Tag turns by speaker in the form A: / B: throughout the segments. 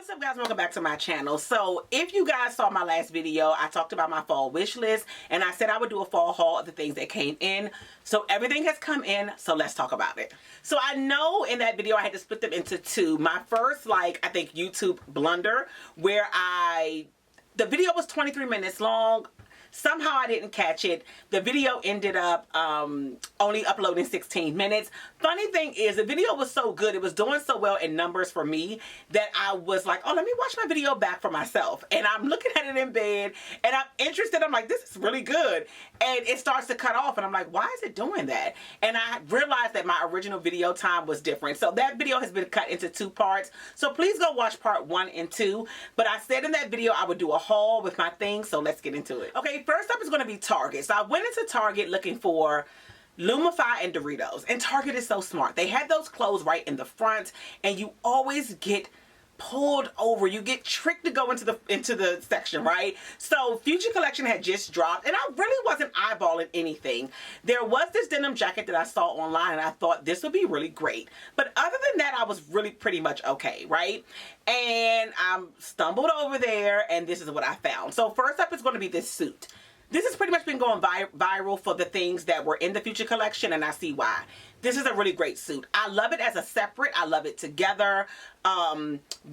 A: What's up, guys? Welcome back to my channel. So if you guys saw my last video, I talked about my fall wish list and I said I would do a fall haul of the things that came in. So everything has come in, so let's talk about it. So I know in that video I had to split them into two. My first, I think YouTube blunder where the video was 23 minutes long. Somehow I didn't catch it. The video ended up only uploading 16 minutes. Funny thing is, the video was so good, it was doing so well in numbers for me that I was like, oh, let me watch my video back for myself. And I'm looking at it in bed and I'm interested. I'm like, this is really good. And it starts to cut off and I'm like, why is it doing that? And I realized that my original video time was different. So that video has been cut into two parts. So please go watch part 1 and 2. But I said in that video I would do a haul with my things, so let's get into it. Okay. First up is going to be Target. So I went into Target looking for Lumify and Doritos. And Target is so smart. They had those clothes right in the front and you always get pulled over. You get tricked to go into the section, right? So Future Collection had just dropped and I really wasn't eyeballing anything. There was this denim jacket that I saw online and I thought this would be really great. But other than that, I was really pretty much okay, right? And I stumbled over there and this is what I found. So first up is going to be this suit. This has pretty much been going viral for the things that were in the Future Collection and I see why. This is a really great suit. I love it as a separate. I love it together.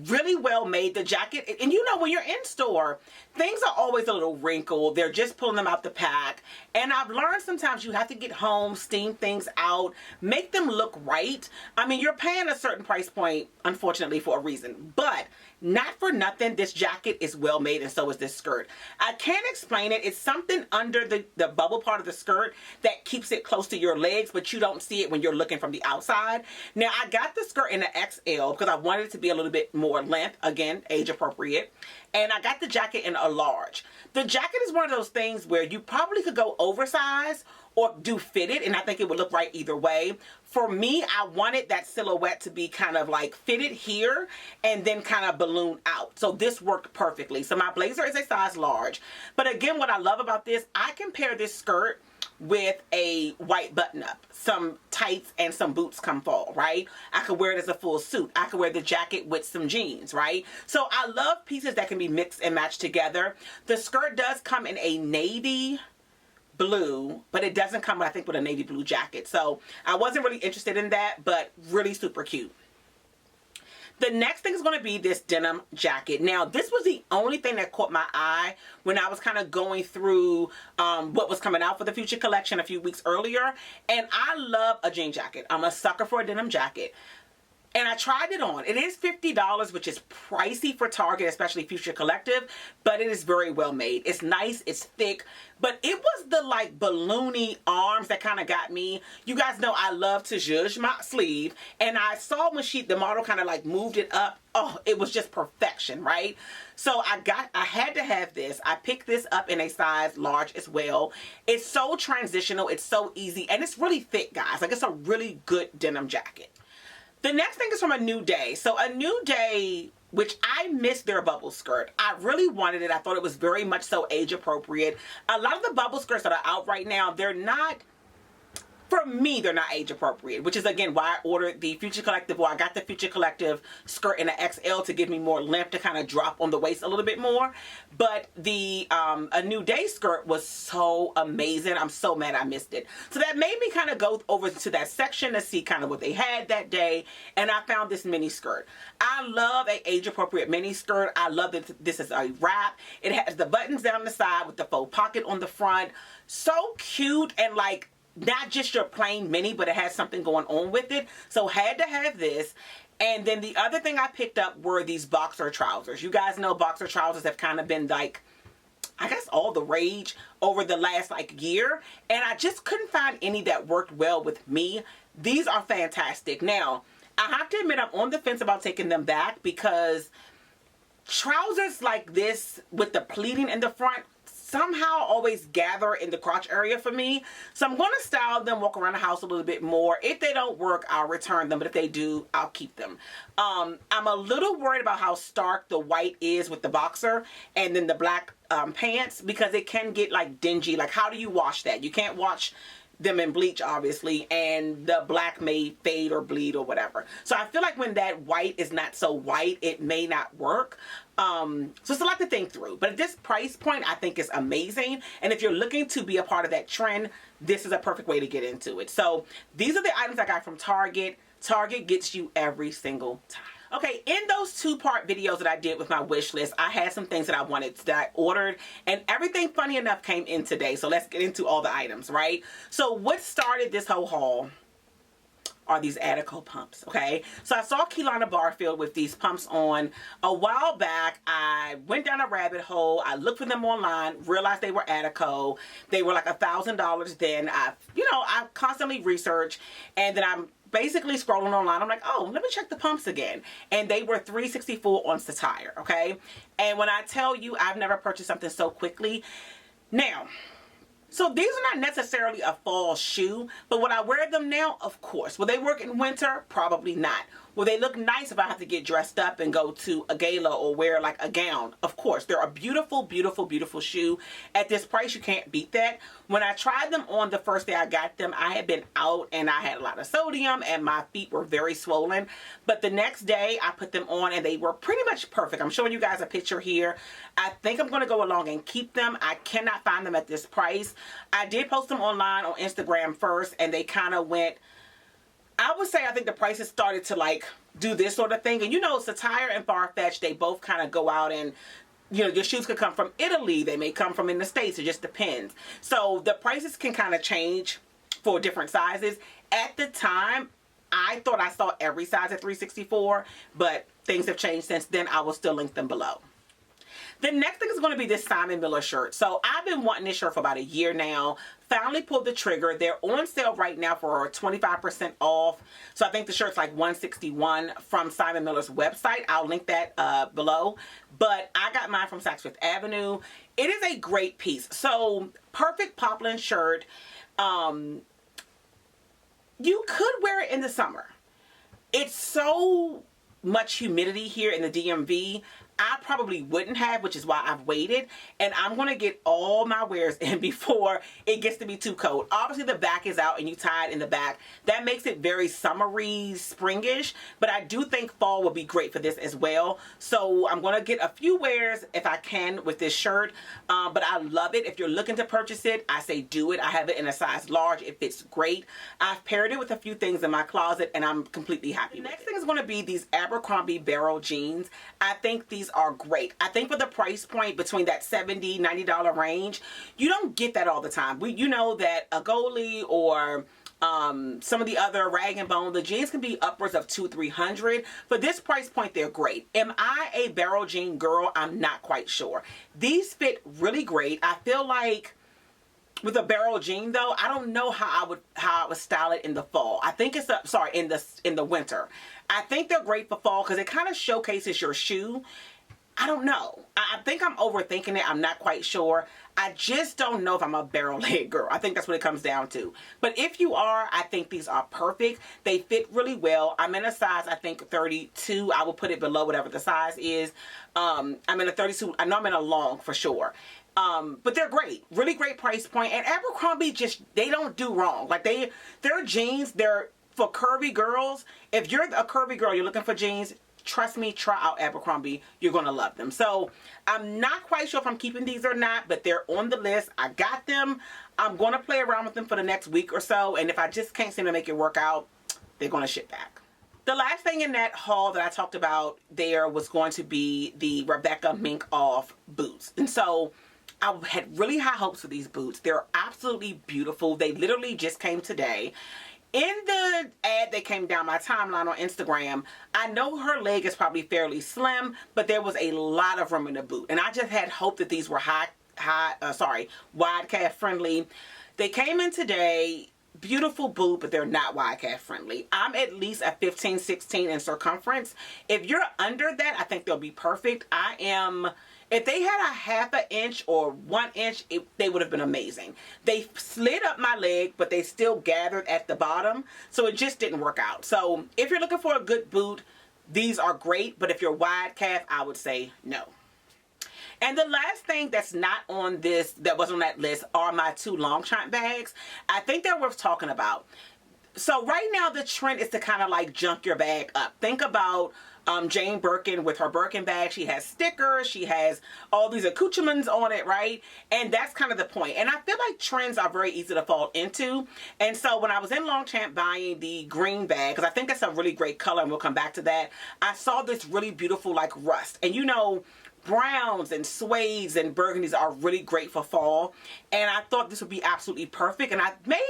A: Really well made. The jacket, and you know when you're in store, things are always a little wrinkled. They're just pulling them out the pack. And I've learned sometimes you have to get home, steam things out, make them look right. I mean, you're paying a certain price point, unfortunately, for a reason. But not for nothing, this jacket is well made and so is this skirt. I can't explain it. It's something under the bubble part of the skirt that keeps it close to your legs, but you don't see it when you're looking from the outside. Now, I got the skirt in the XL because I wanted it to be a little bit more length, again, age appropriate. And I got the jacket in a large. The jacket is one of those things where you probably could go oversized or do fitted, and I think it would look right either way. For me, I wanted that silhouette to be kind of like fitted here and then kind of balloon out. So this worked perfectly. So my blazer is a size large. But again, what I love about this, I can pair this skirt with a white button-up, some tights and some boots come fall, right? I could wear it as a full suit. I could wear the jacket with some jeans, right? So I love pieces that can be mixed and matched together. The skirt does come in a navy blue, but it doesn't come, I think, with a navy blue jacket. So I wasn't really interested in that, but really super cute. The next thing is going to be this denim jacket. Now, this was the only thing that caught my eye when I was kind of going through what was coming out for the Future Collection a few weeks earlier. And I love a jean jacket. I'm a sucker for a denim jacket. And I tried it on. It is $50, which is pricey for Target, especially Future Collective, but it is very well made. It's nice, it's thick, but it was the balloony arms that kind of got me. You guys know I love to zhuzh my sleeve, and I saw when the model kind of moved it up. Oh, it was just perfection, right? So I had to have this. I picked this up in a size large as well. It's so transitional, it's so easy, and it's really thick, guys. It's a really good denim jacket. The next thing is from A New Day. So A New Day, which I missed their bubble skirt. I really wanted it. I thought it was very much so age appropriate. A lot of the bubble skirts that are out right now, they're not, for me, they're not age appropriate, which is again why I ordered the Future Collective, or I got the Future Collective skirt in an XL to give me more length to kind of drop on the waist a little bit more. But the A New Day skirt was so amazing. I'm so mad I missed it. So that made me kind of go over to that section to see kind of what they had that day. And I found this mini skirt. I love a age appropriate mini skirt. I love that this is a wrap. It has the buttons down the side with the faux pocket on the front. So cute and not just your plain mini, but it has something going on with it. So had to have this. And then the other thing I picked up were these boxer trousers. You guys know boxer trousers have kind of been I guess all the rage over the last year. And I just couldn't find any that worked well with me. These are fantastic. Now, I have to admit I'm on the fence about taking them back because trousers like this with the pleating in the front somehow always gather in the crotch area for me. So I'm going to style them, walk around the house a little bit more. If they don't work, I'll return them. But if they do, I'll keep them. I'm a little worried about how stark the white is with the boxer and then the black pants, because it can get dingy. How do you wash that? You can't wash them in bleach, obviously, and the black may fade or bleed or whatever. So I feel like when that white is not so white, it may not work. So it's a lot to think through. But at this price point, I think it's amazing. And if you're looking to be a part of that trend, this is a perfect way to get into it. So these are the items I got from Target. Target gets you every single time. Okay, in those two-part videos that I did with my wish list, I had some things that I wanted, that I ordered, and everything, funny enough, came in today. So let's get into all the items, right? So what started this whole haul are these Attico pumps, okay? So I saw Keelana Barfield with these pumps on a while back. I went down a rabbit hole. I looked for them online, realized they were Attico. They were like $1,000 then. I constantly research, and then I'm basically scrolling online. I'm like, oh, let me check the pumps again. And they were $364 on Satire, okay? And when I tell you, I've never purchased something so quickly. Now, so these are not necessarily a fall shoe, but would I wear them now? Of course. Will they work in winter? Probably not. Will they look nice if I have to get dressed up and go to a gala or wear like a gown? Of course. They're a beautiful, beautiful, beautiful shoe. At this price, you can't beat that. When I tried them on the first day I got them, I had been out and I had a lot of sodium and my feet were very swollen. But the next day, I put them on and they were pretty much perfect. I'm showing you guys a picture here. I think I'm going to go along and keep them. I cannot find them at this price. I did post them online on Instagram first and they kind of went, I would say I think the prices started to like do this sort of thing. And you know, Satire and Farfetch, they both kind of go out and, you know, your shoes could come from Italy. They may come from in the States. It just depends. So the prices can kind of change for different sizes. At the time, I thought I saw every size at $364, but things have changed since then. I will still link them below. The next thing is going to be this Simon Miller shirt. So I've been wanting this shirt for about a year now. Finally pulled the trigger. They're on sale right now for 25% off. So I think the shirt's like $161 from Simon Miller's website. I'll link that below. But I got mine from Saks Fifth Avenue. It is a great piece. So perfect poplin shirt. You could wear it in the summer. It's so much humidity here in the DMV. I probably wouldn't have, which is why I've waited. And I'm going to get all my wears in before it gets to be too cold. Obviously, the back is out and you tie it in the back. That makes it very summery, springish. But I do think fall will be great for this as well. So I'm going to get a few wears if I can with this shirt. But I love it. If you're looking to purchase it, I say do it. I have it in a size large. It fits great. I've paired it with a few things in my closet and I'm completely happy with it. The next thing is going to be these Abercrombie barrel jeans. I think these are great. I think for the price point between that $70, $90 range, you don't get that all the time. You know that a Goli or some of the other Rag & Bone, the jeans can be upwards of $200, $300. For this price point, they're great. Am I a barrel jean girl? I'm not quite sure. These fit really great. I feel like with a barrel jean though, I don't know how I would style it in the fall. I think it's in the winter. I think they're great for fall because it kind of showcases your shoe. I don't know. I think I'm overthinking it. I'm not quite sure. I just don't know if I'm a barrel leg girl. I think that's what it comes down to. But if you are, I think these are perfect. They fit really well. I'm in a size, I think 32. I will put it below whatever the size is. I'm in a 32. I know I'm in a long for sure. But they're great. Really great price point. And Abercrombie they don't do wrong. Like their jeans, they're for curvy girls. If you're a curvy girl, you're looking for jeans, trust me, try out Abercrombie. You're going to love them. So I'm not quite sure if I'm keeping these or not, but they're on the list. I got them. I'm going to play around with them for the next week or so. And if I just can't seem to make it work out, they're going to ship back. The last thing in that haul that I talked about there was going to be the Rebecca Mink Off boots. And so I had really high hopes for these boots. They're absolutely beautiful. They literally just came today. In the ad that came down my timeline on Instagram, I know her leg is probably fairly slim, but there was a lot of room in the boot. And I just had hope that these were wide calf friendly. They came in today, beautiful boot, but they're not wide calf friendly. I'm at least a 15, 16 in circumference. If you're under that, I think they'll be perfect. If they had a half an inch or 1 inch, they would have been amazing. They slid up my leg, but they still gathered at the bottom. So it just didn't work out. So if you're looking for a good boot, these are great. But if you're wide calf, I would say no. And the last thing that's not on this, that was on that list, are my 2 Longchamp bags. I think they're worth talking about. So right now the trend is to kind of like junk your bag up. Think about Jane Birkin with her Birkin bag. She has stickers, she has all these accoutrements on it, right? And that's kind of the point. And I feel like trends are very easy to fall into. And so when I was in Longchamp buying the green bag, because I think that's a really great color, and we'll come back to that, I saw this really beautiful like rust. And you know, browns and suedes and burgundies are really great for fall. And I thought this would be absolutely perfect. And I may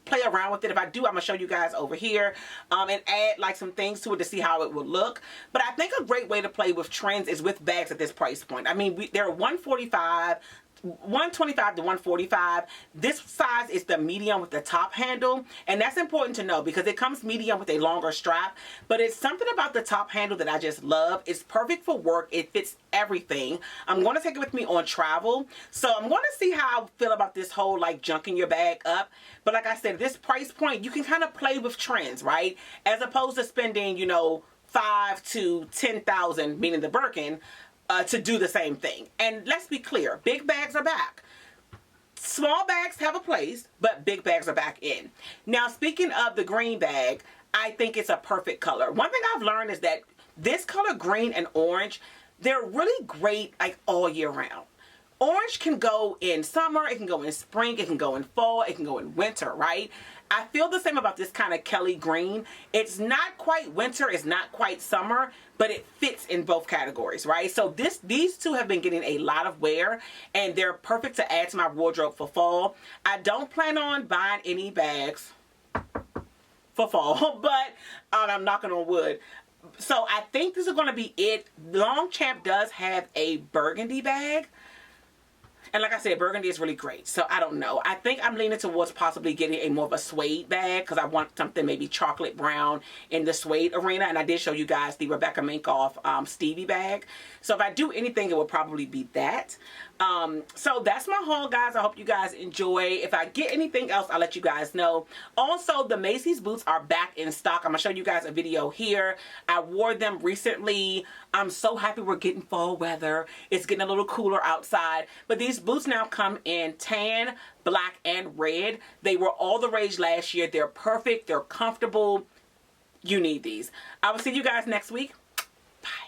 A: play around with it. If I do, I'm gonna show you guys over here and add like some things to it to see how it would look. But I think a great way to play with trends is with bags at this price point. I mean, they're $125 to $145. This size is the medium with the top handle, and that's important to know because it comes medium with a longer strap. But it's something about the top handle that I just love. It's perfect for work. It fits everything. I'm going to take it with me on travel, so I'm going to see how I feel about this whole like junking your bag up. But like I said, this price point, you can kind of play with trends, right? As opposed to spending, you know, $5,000 to $10,000, meaning the Birkin, to do the same thing. And let's be clear, big bags are back. Small bags have a place, but big bags are back in. Now, speaking of the green bag, I think it's a perfect color. One thing I've learned is that this color, green and orange, they're really great like all year round. Orange can go in summer, it can go in spring, it can go in fall, it can go in winter, right? I feel the same about this kind of Kelly green. It's not quite winter, it's not quite summer, but it fits in both categories, right? So these two have been getting a lot of wear, and they're perfect to add to my wardrobe for fall. I don't plan on buying any bags for fall, but I'm knocking on wood. So I think this is going to be it. Longchamp does have a burgundy bag. And like I said, burgundy is really great. So I don't know. I think I'm leaning towards possibly getting a more of a suede bag because I want something maybe chocolate brown in the suede arena. And I did show you guys the Rebecca Minkoff Stevie bag. So if I do anything, it would probably be that. So that's my haul, guys. I hope you guys enjoy. If I get anything else, I'll let you guys know. Also, the Macy's boots are back in stock. I'm going to show you guys a video here. I wore them recently. I'm so happy we're getting fall weather. It's getting a little cooler outside. But these boots now come in tan, black, and red. They were all the rage last year. They're perfect. They're comfortable. You need these. I will see you guys next week.